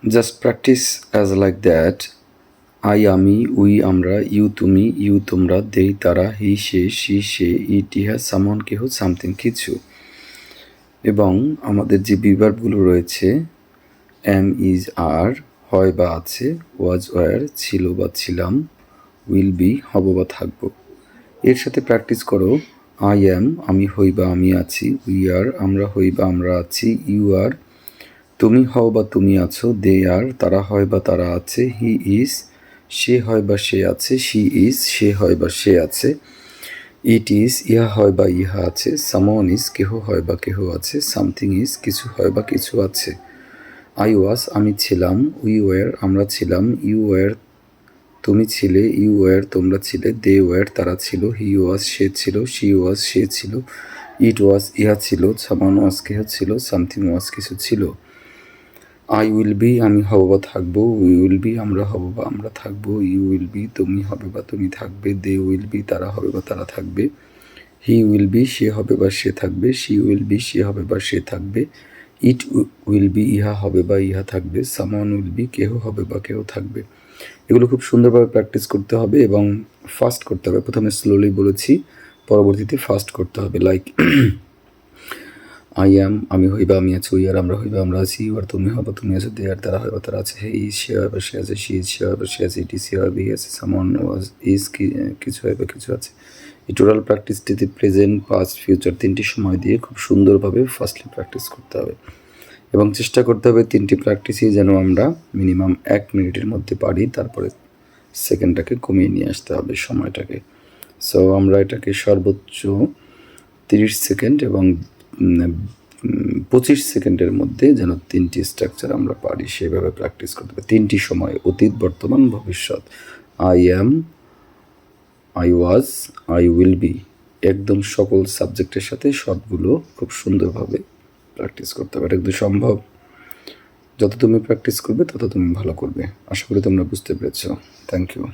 Just practice as like that. I আমি, we আমরা, you তুমি, ইউ তোমরা, দে তারা, হি সে, শি সে, ইট ইহা, সামন কেহ, সামথিং কিছু। এবং আমাদের যে বিভার্বগুলো রয়েছে এম ইজ আর, হয় বা আছে, ওয়াজ ওয়ার ছিল বা ছিলাম, উইল বি হব বা থাকবো। এর সাথে প্র্যাকটিস করো আই অ্যাম আমি হই বা আমি আছি, উই আর আমরা হই বা আমরা আছি, ইউ আর তুমি হও বা তুমি আছো, দে আর তারা হয় বা তারা আছে, হি ইজ সে হয় বা সে আছে, শি ইজ সে হয় বা সে আছে, ইট ইজ ইহা হয় বা ইহা আছে, সামওয়ান ইজ কেহ হয় বা কেহ আছে, সামথিং ইজ কিছু হয় বা কিছু আছে। আই ওয়াজ আমি ছিলাম, উই ওয়ার আমরা ছিলাম, ইউ ওয়ার তুমি ছিলে, ইউ ওয়ার তোমরা ছিলে, দে ওয়ার তারা ছিল, হি ওয়াজ সে ছিল, শি ওয়াজ সে ছিল, ইট ওয়াজ ইহা ছিল, সামান ওয়াজ কেহ ছিল, সামথিং ওয়াজ কিছু ছিল। আই উইল বি আমি হব বা থাকবো, উই উইল বি আমরা হব বা আমরা থাকবো, ইউ উইল বি তুমি হবে বা তুমি থাকবে, দে উইল বি তারা হবে বা তারা থাকবে, হি উইল বি সে হবে বা সে থাকবে, শি উইল বি সে হবে বা সে থাকবে, ইট উইল বি ইহা হবে বা ইহা থাকবে, সামওয়ান উইল বি কেহ হবে বা কেহ থাকবে। এগুলো খুব সুন্দরভাবে প্র্যাকটিস করতে হবে এবং ফাস্ট করতে হবে। প্রথমে স্লোলি বলেছি, পরবর্তীতে ফাস্ট করতে হবে। লাইক আই অ্যাম আমি হইবা আমি আছি, উই আর আমরা হইবা আমরা আছি, ইউ আর তুমি হবা তুমি আছো, দে আর তারা হইবা তারা আছে, হে ইজ সে হয় বা সে আছে, শি ইজ সে হয় বা সে আছে, ইট ইজ সে হয় বা আছে, সামওয়ান ওয়াজ ইজ কিছু হয় বা কিছু আছে। এই টোটাল প্র্যাকটিসটিতে প্রেজেন্ট পাস্ট ফিউচার তিনটি সময় দিয়ে খুব সুন্দরভাবে ফার্স্টলি প্র্যাকটিস করতে হবে এবং চেষ্টা করতে হবে তিনটি প্র্যাকটিসই যেন আমরা মিনিমাম 1 মিনিটের মধ্যে পারি, তারপরে সেকেন্ডটাকে কমিয়ে নিয়ে আসতে হবে সময়টাকে। সো আমরা এটাকে সর্বোচ্চ 30 সেকেন্ড এবং 25 সেকেন্ডের মধ্যে যেন তিনটি স্ট্রাকচার আমরা পারি সেভাবে প্র্যাকটিস করতে হবে। তিনটি সময়, অতীত, বর্তমান, ভবিষ্যৎ। I am, I was, I will be, একদম সকল সাবজেক্টের সাথে সবগুলো খুব সুন্দরভাবে প্র্যাকটিস করতে হবে। এটা কিন্তু সম্ভব। যত তুমি প্র্যাকটিস করবে তত তুমি ভালো করবে। আশা করি তোমরা বুঝতে পেরেছো। Thank you.